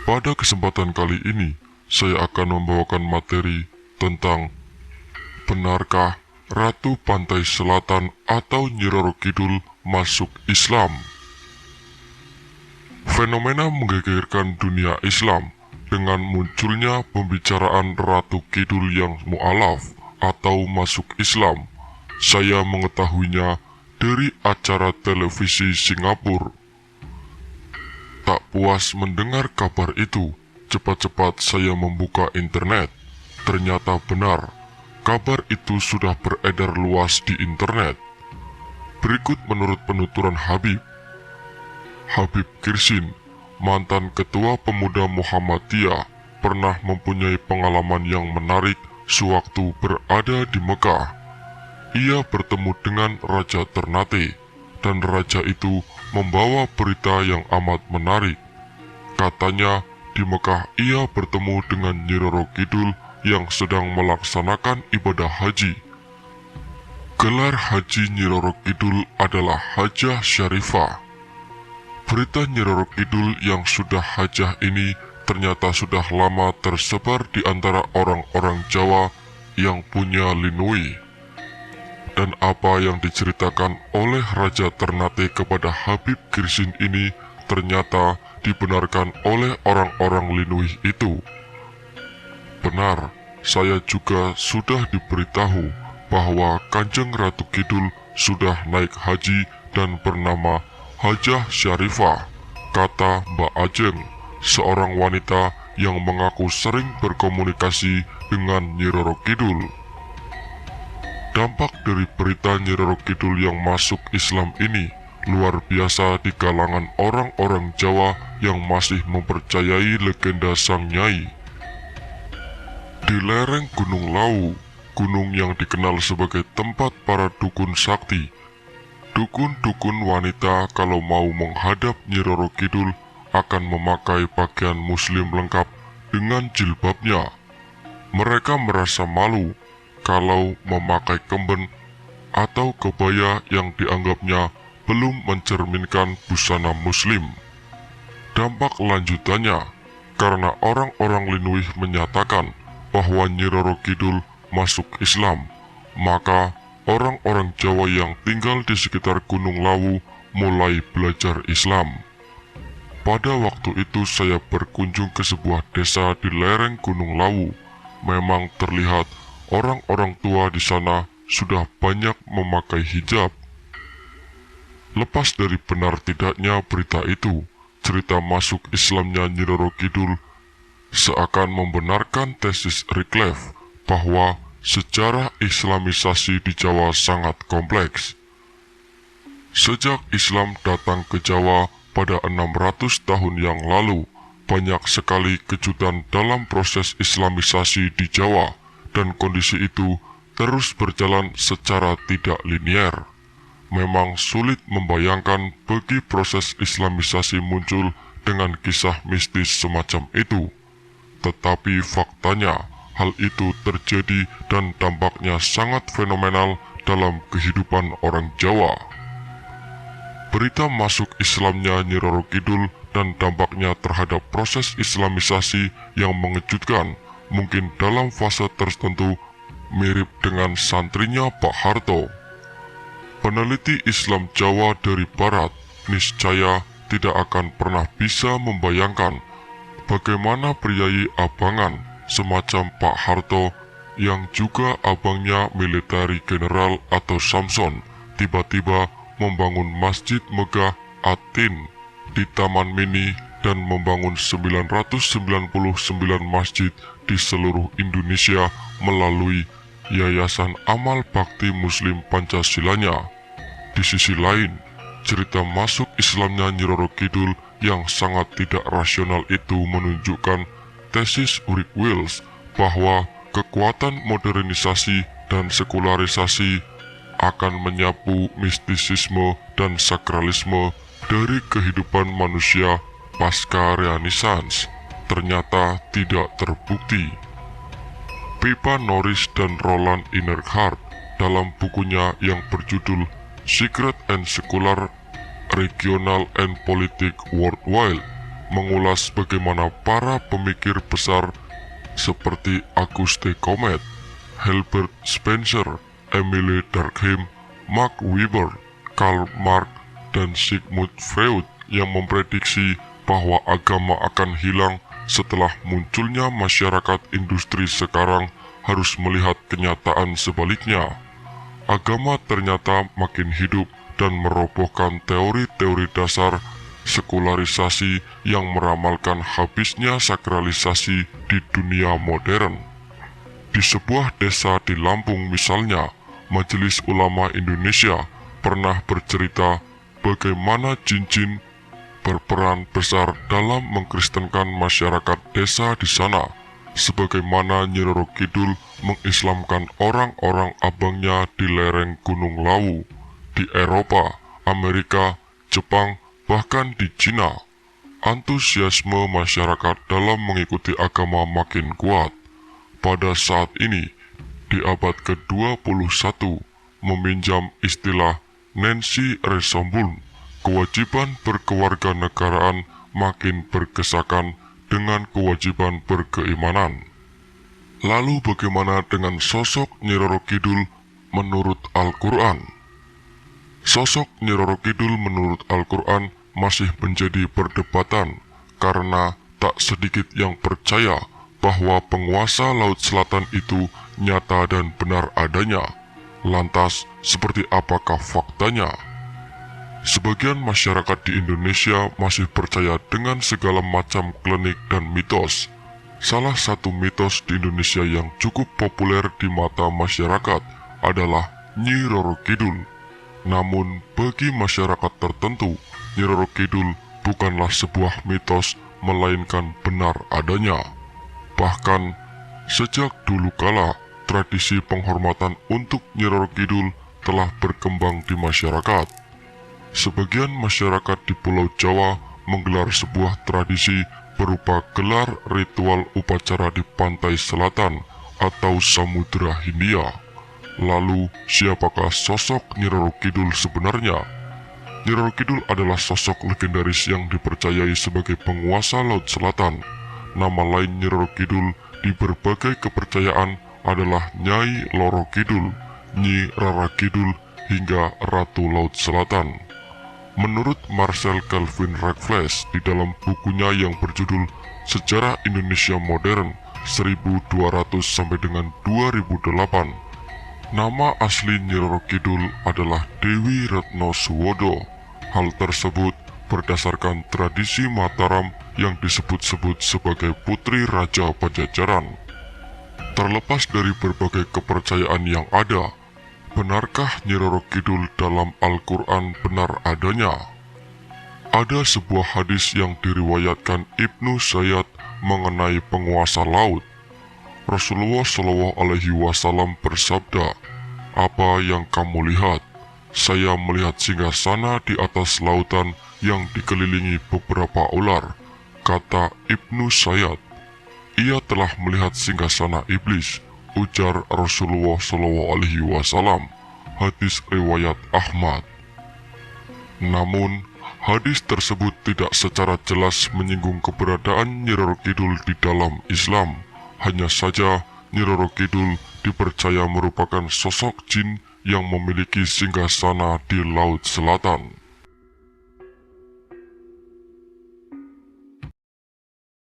Pada kesempatan kali ini, saya akan membawakan materi tentang benarkah Ratu Pantai Selatan atau Nyi Roro Kidul masuk Islam. Fenomena menggegerkan dunia Islam dengan munculnya pembicaraan Ratu Kidul yang mu'alaf atau masuk Islam. Saya mengetahuinya dari acara televisi Singapura. Tak puas mendengar kabar itu, cepat-cepat saya membuka internet. Ternyata benar, kabar itu sudah beredar luas di internet. Berikut menurut penuturan Habib Kirsin, mantan ketua pemuda Muhammadiyah, pernah mempunyai pengalaman yang menarik sewaktu berada di Mekah. Ia bertemu dengan Raja Ternate, dan raja itu membawa berita yang amat menarik. Katanya, di Mekah ia bertemu dengan Nyi Roro Kidul yang sedang melaksanakan ibadah haji. Gelar haji Nyi Roro Kidul adalah Hajah Syarifah. Berita Nyi Roro Kidul yang sudah hajah ini ternyata sudah lama tersebar di antara orang-orang Jawa yang punya linui. Dan apa yang diceritakan oleh Raja Ternate kepada Habib Kirsin ini ternyata dibenarkan oleh orang-orang linui itu. Benar, saya juga sudah diberitahu bahwa Kanjeng Ratu Kidul sudah naik haji dan bernama Hajah Syarifah, kata Mbak Ajeng, seorang wanita yang mengaku sering berkomunikasi dengan Nyi Roro Kidul. Dampak dari berita Nyi Roro Kidul yang masuk Islam ini luar biasa di kalangan orang-orang Jawa yang masih mempercayai legenda Sang Nyai. Di lereng Gunung Lawu, gunung yang dikenal sebagai tempat para dukun sakti, dukun-dukun wanita kalau mau menghadap Nyi Roro Kidul akan memakai pakaian muslim lengkap dengan jilbabnya. Mereka merasa malu kalau memakai kemben atau kebaya yang dianggapnya belum mencerminkan busana muslim. Dampak lanjutannya, karena orang-orang linui menyatakan bahwa Nyi Roro Kidul masuk Islam, maka orang-orang Jawa yang tinggal di sekitar Gunung Lawu mulai belajar Islam. Pada waktu itu saya berkunjung ke sebuah desa di lereng Gunung Lawu. Memang terlihat orang-orang tua di sana sudah banyak memakai hijab. Lepas dari benar tidaknya berita itu, cerita masuk Islamnya Nyi Roro Kidul seakan membenarkan tesis Wycliffe bahwa sejarah Islamisasi di Jawa sangat kompleks. Sejak Islam datang ke Jawa pada 600 tahun yang lalu, banyak sekali kejutan dalam proses Islamisasi di Jawa, dan kondisi itu terus berjalan secara tidak linier. Memang sulit membayangkan bagi proses Islamisasi muncul dengan kisah mistis semacam itu. Tetapi faktanya, hal itu terjadi dan dampaknya sangat fenomenal dalam kehidupan orang Jawa. Berita masuk Islamnya Nyi Roro Kidul dan dampaknya terhadap proses Islamisasi yang mengejutkan, mungkin dalam fase tertentu mirip dengan santrinya Pak Harto. Peneliti Islam Jawa dari Barat niscaya tidak akan pernah bisa membayangkan bagaimana priyayi abangan semacam Pak Harto yang juga abangnya militeri general atau Samson tiba-tiba membangun Masjid Megah At-Tin di Taman Mini dan membangun 999 masjid di seluruh Indonesia melalui Yayasan Amal Bakti Muslim Pancasilanya. Di sisi lain, cerita masuk Islamnya Nyi Roro Kidul yang sangat tidak rasional itu menunjukkan tesis Ulrich Wills bahwa kekuatan modernisasi dan sekularisasi akan menyapu mistisisme dan sakralisme dari kehidupan manusia pasca Renaissance. Ternyata tidak terbukti. Pippa Norris dan Roland Innerhalter dalam bukunya yang berjudul Secret and Secular Regional and Politic Worldwide mengulas bagaimana para pemikir besar seperti Auguste Comte, Herbert Spencer, Emile Durkheim, Max Weber, Karl Marx, dan Sigmund Freud yang memprediksi bahwa agama akan hilang setelah munculnya masyarakat industri sekarang harus melihat kenyataan sebaliknya. Agama ternyata makin hidup dan merobohkan teori-teori dasar sekularisasi yang meramalkan habisnya sakralisasi di dunia modern. Di sebuah desa di Lampung misalnya, Majelis Ulama Indonesia pernah bercerita bagaimana jin-jin berperan besar dalam mengkristenkan masyarakat desa di sana, sebagaimana Nyi Roro Kidul mengislamkan orang-orang abangnya di lereng Gunung Lawu, di Eropa, Amerika, Jepang, bahkan di Cina. Antusiasme masyarakat dalam mengikuti agama makin kuat. Pada saat ini, di abad ke-21, meminjam istilah Nancy Rosenblum, kewajiban berkewarganegaraan makin bergesakan dengan kewajiban berkeimanan. Lalu bagaimana dengan sosok Nyi Roro Kidul menurut Al-Quran? Sosok Nyi Roro Kidul menurut Al-Quran masih menjadi perdebatan karena tak sedikit yang percaya bahwa penguasa Laut Selatan itu nyata dan benar adanya. Lantas, seperti apakah faktanya? Sebagian masyarakat di Indonesia masih percaya dengan segala macam klinik dan mitos. Salah satu mitos di Indonesia yang cukup populer di mata masyarakat adalah Nyi Roro Kidul. Namun, bagi masyarakat tertentu, Nyi Roro Kidul bukanlah sebuah mitos, melainkan benar adanya. Bahkan, sejak dulu kala, tradisi penghormatan untuk Nyi Roro Kidul telah berkembang di masyarakat. Sebagian masyarakat di Pulau Jawa menggelar sebuah tradisi berupa gelar ritual upacara di pantai selatan atau Samudra Hindia. Lalu, siapakah sosok Nyi Roro Kidul sebenarnya? Nyi Roro Kidul adalah sosok legendaris yang dipercayai sebagai penguasa Laut Selatan. Nama lain Nyi Roro Kidul di berbagai kepercayaan adalah Nyai Loro Kidul, Nyi Rara Kidul, hingga Ratu Laut Selatan. Menurut Marcel Calvin Raffles di dalam bukunya yang berjudul Sejarah Indonesia Modern 1200 sampai dengan 2008, nama asli Nyi Roro Kidul adalah Dewi Retno Suwodo. Hal tersebut berdasarkan tradisi Mataram yang disebut-sebut sebagai Putri Raja Pajajaran. Terlepas dari berbagai kepercayaan yang ada, benarkah Nyi Roro Kidul dalam Al-Quran benar adanya? Ada sebuah hadis yang diriwayatkan Ibnu Sayyad mengenai penguasa laut. Rasulullah SAW bersabda, "Apa yang kamu lihat? Saya melihat singgasana di atas lautan yang dikelilingi beberapa ular," kata Ibnu Sayyad. "Ia telah melihat singgasana iblis," ujar Rasulullah SAW. Hadis riwayat Ahmad. Namun, hadis tersebut tidak secara jelas menyinggung keberadaan Nyi Roro Kidul di dalam Islam. Hanya saja, Nyi Roro Kidul dipercaya merupakan sosok jin yang memiliki singgasana di Laut Selatan.